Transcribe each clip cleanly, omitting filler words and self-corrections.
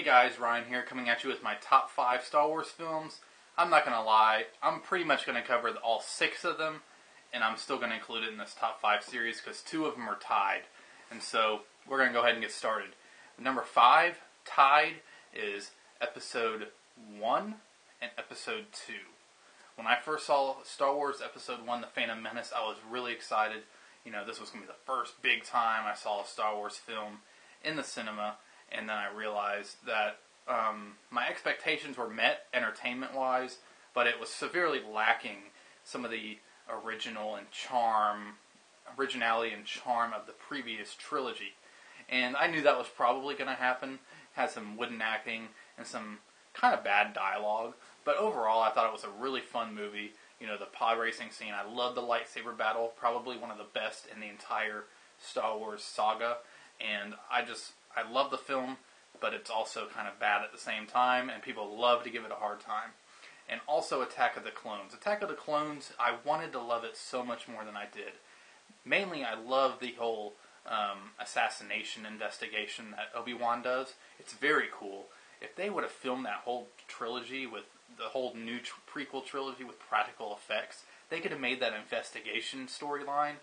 guys, Ryan here, coming at you with my top 5 Star Wars films. I'm not going to lie, I'm pretty much going to cover all 6 of them, and I'm still going to include it in this top 5 series because 2 of them are tied. And so, we're going to go ahead and get started. Number 5, tied, is Episode 1 and Episode 2. When I first saw Star Wars Episode 1, The Phantom Menace, I was really excited. You know, this was going to be the first big time I saw a Star Wars film in the cinema. And then I realized that my expectations were met entertainment-wise, but it was severely lacking some of the originality and charm of the previous trilogy. And I knew that was probably going to happen. It had some wooden acting and some kind of bad dialogue. But overall, I thought it was a really fun movie. You know, the pod racing scene, I loved the lightsaber battle. Probably one of the best in the entire Star Wars saga. And I love the film, but it's also kind of bad at the same time, and people love to give it a hard time. And also Attack of the Clones. Attack of the Clones, I wanted to love it so much more than I did. Mainly, I love the whole assassination investigation that Obi-Wan does. It's very cool. If they would have filmed that whole trilogy with the whole new prequel trilogy with practical effects, they could have made that investigation storyline.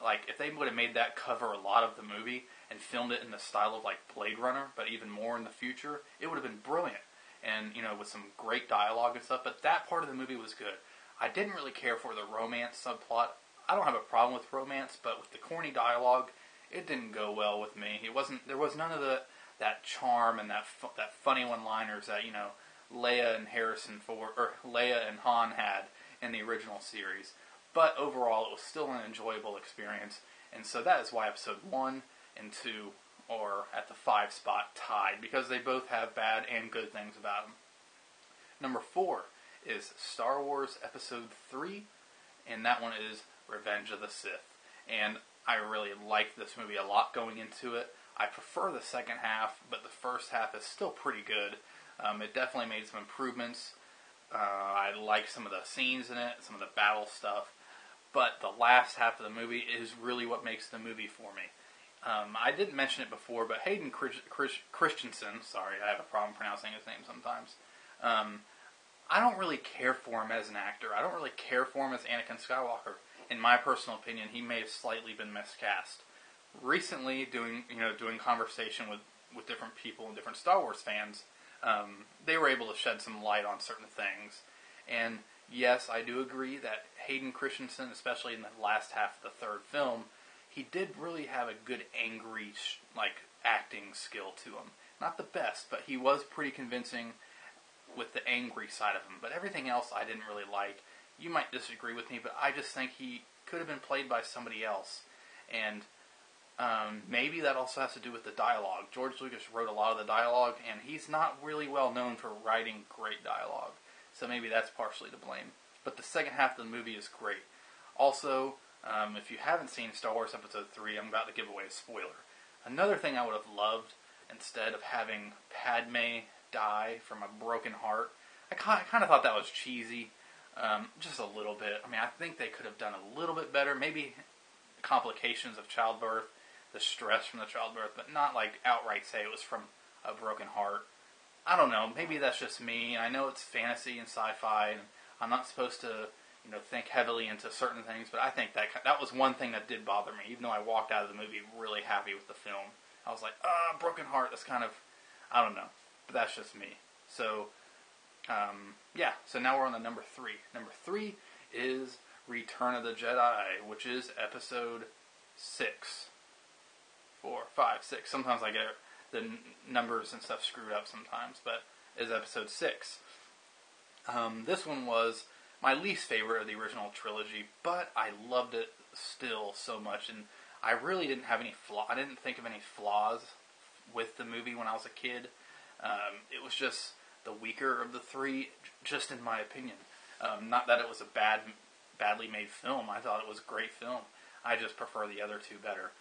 Like, if they would have made that cover a lot of the movie and filmed it in the style of, like, Blade Runner, but even more in the future, it would have been brilliant. And, you know, with some great dialogue and stuff, but that part of the movie was good. I didn't really care for the romance subplot. I don't have a problem with romance, but with the corny dialogue, it didn't go well with me. There was none of that charm and that funny one-liners that, you know, Leia and Han had in the original series. But overall, it was still an enjoyable experience, and so that is why Episode 1 and 2 are at the 5 spot tied, because they both have bad and good things about them. Number 4 is Star Wars Episode 3, and that one is Revenge of the Sith. And I really liked this movie a lot going into it. I prefer the second half, but the first half is still pretty good. It definitely made some improvements. I like some of the scenes in it, some of the battle stuff. But the last half of the movie is really what makes the movie for me. I didn't mention it before, but Hayden Christensen, sorry, I have a problem pronouncing his name sometimes. I don't really care for him as an actor. I don't really care for him as Anakin Skywalker. In my personal opinion, he may have slightly been miscast. Recently, doing conversation with different people and different Star Wars fans, they were able to shed some light on certain things. And yes, I do agree that Hayden Christensen, especially in the last half of the third film, he did really have a good angry, acting skill to him. Not the best, but he was pretty convincing with the angry side of him. But everything else I didn't really like. You might disagree with me, but I just think he could have been played by somebody else. And maybe that also has to do with the dialogue. George Lucas wrote a lot of the dialogue, and he's not really well known for writing great dialogue. So maybe that's partially to blame. But the second half of the movie is great. Also, if you haven't seen Star Wars Episode 3, I'm about to give away a spoiler. Another thing I would have loved, instead of having Padme die from a broken heart, I kind of thought that was cheesy. Just a little bit. I mean, I think they could have done a little bit better. Maybe complications of childbirth, the stress from the childbirth, but not like outright say it was from a broken heart. I don't know. Maybe that's just me. I know it's fantasy and sci-fi, and I'm not supposed to, think heavily into certain things. But I think that was one thing that did bother me. Even though I walked out of the movie really happy with the film, I was like, broken heart. That's kind of, I don't know. But that's just me. So, So now we're on the number 3. Number 3 is Return of the Jedi, which is Episode 6. 4, 5, 6. Sometimes I get the numbers and stuff screwed up sometimes, but is Episode 6. This one was my least favorite of the original trilogy, but I loved it still so much, and I really didn't have any I didn't think of any flaws with the movie when I was a kid. It was just the weaker of the 3, just in my opinion. Not that it was a badly made film. I thought it was a great film. I just prefer the other 2 better.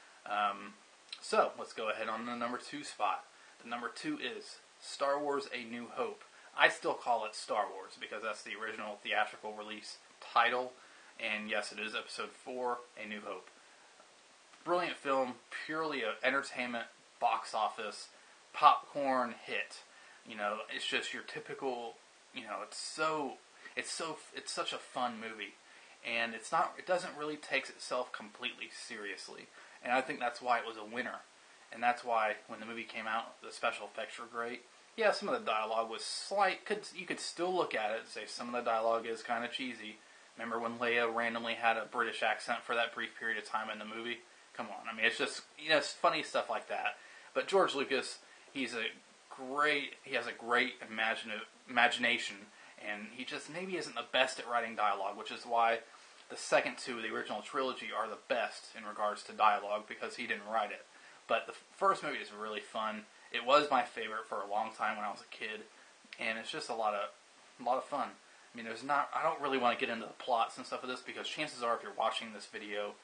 So, let's go ahead on the number 2 spot. The number 2 is Star Wars A New Hope. I still call it Star Wars because that's the original theatrical release title. And yes, it is Episode 4, A New Hope. Brilliant film, purely an entertainment, box office, popcorn hit. You know, it's just your typical, you know, it's such a fun movie. And it doesn't really take itself completely seriously. And I think that's why it was a winner. And that's why when the movie came out, the special effects were great. Yeah, some of the dialogue was slight. You could still look at it and say some of the dialogue is kind of cheesy. Remember when Leia randomly had a British accent for that brief period of time in the movie? Come on, I mean, it's just, you know, it's funny stuff like that. But George Lucas, he has a great imagination, and he just maybe isn't the best at writing dialogue, which is why the second two of the original trilogy are the best in regards to dialogue, because he didn't write it. But the first movie is really fun. It was my favorite for a long time when I was a kid, and it's just a lot of fun. I mean, I don't really want to get into the plots and stuff of this, because chances are if you're watching this video,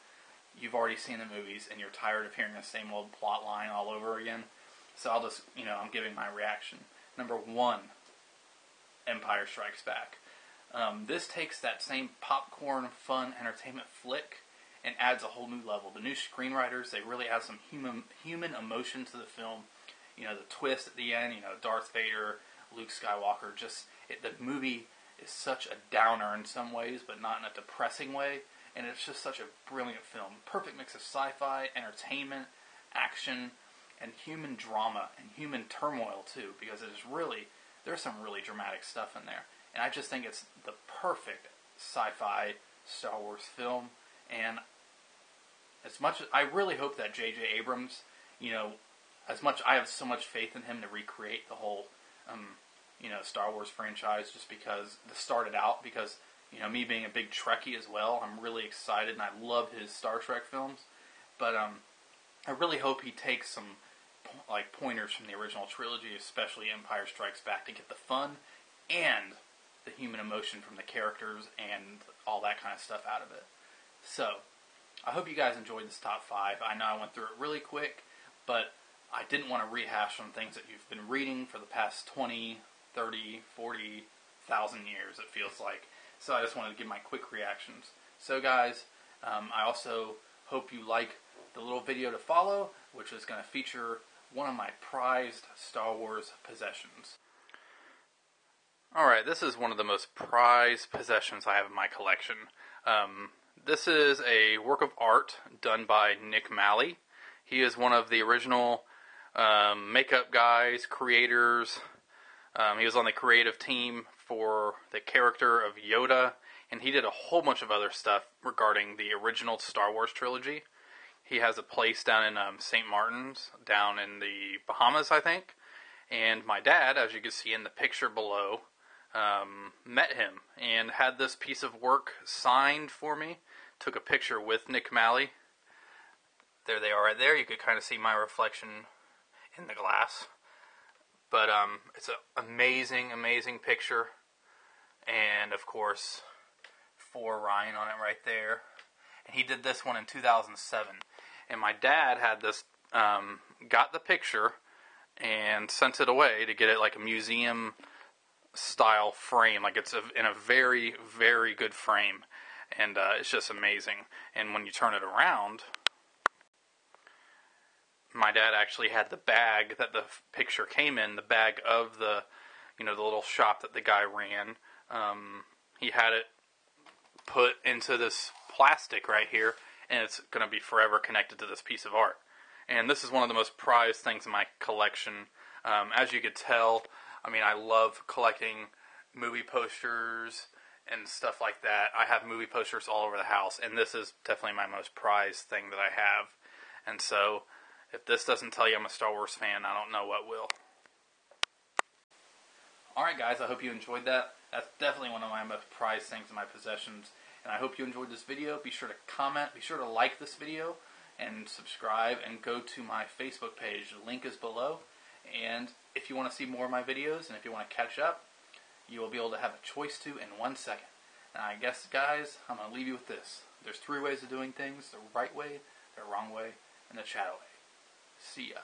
you've already seen the movies and you're tired of hearing the same old plot line all over again. So I'll just, you know, I'm giving my reaction. Number 1, Empire Strikes Back. This takes that same popcorn, fun, entertainment flick and adds a whole new level. The new screenwriters, they really add some human emotion to the film. You know, the twist at the end, you know, Darth Vader, Luke Skywalker, the movie is such a downer in some ways, but not in a depressing way, and it's just such a brilliant film. Perfect mix of sci-fi, entertainment, action, and human drama, and human turmoil too, because there's some really dramatic stuff in there. And I just think it's the perfect sci-fi Star Wars film, and I really hope that J.J. Abrams, you know, I have so much faith in him to recreate the whole, you know, Star Wars franchise, just because started out, because, you know, me being a big Trekkie as well, I'm really excited, and I love his Star Trek films, but I really hope he takes some, like, pointers from the original trilogy, especially Empire Strikes Back, to get the fun and the human emotion from the characters and all that kind of stuff out of it. So, I hope you guys enjoyed this top 5. I know I went through it really quick, but I didn't want to rehash on things that you've been reading for the past 20, 30, 40,000 years, it feels like. So I just wanted to give my quick reactions. So guys, I also hope you like the little video to follow, which is going to feature one of my prized Star Wars possessions. Alright, this is one of the most prized possessions I have in my collection. This is a work of art done by Nick Malley. He is one of the original makeup guys, creators. He was on the creative team for the character of Yoda, and he did a whole bunch of other stuff regarding the original Star Wars trilogy. He has a place down in St. Martin's, down in the Bahamas, I think. And my dad, as you can see in the picture below, met him and had this piece of work signed for me. Took a picture with Nick Malley. There they are right there. You could kind of see my reflection in the glass. But it's an amazing, amazing picture. And, of course, for Ryan on it right there. And he did this one in 2007. And my dad had this, got the picture and sent it away to get it like a museum-style frame. Like it's in a very, very good frame. And it's just amazing. And when you turn it around, my dad actually had the bag that the picture came in, the bag of the, you know, the little shop that the guy ran. He had it put into this plastic right here, and it's going to be forever connected to this piece of art. And this is one of the most prized things in my collection. As you could tell, I mean, I love collecting movie posters and stuff like that. I have movie posters all over the house, and this is definitely my most prized thing that I have. And so, if this doesn't tell you I'm a Star Wars fan, I don't know what will. Alright guys, I hope you enjoyed that. That's definitely one of my most prized things in my possessions. And I hope you enjoyed this video. Be sure to comment, be sure to like this video, and subscribe, and go to my Facebook page. The link is below. And if you want to see more of my videos, and if you want to catch up, you will be able to have a choice to in 1 second. And I guess, guys, I'm going to leave you with this. There's 3 ways of doing things: the right way, the wrong way, and the Chattaway. See ya.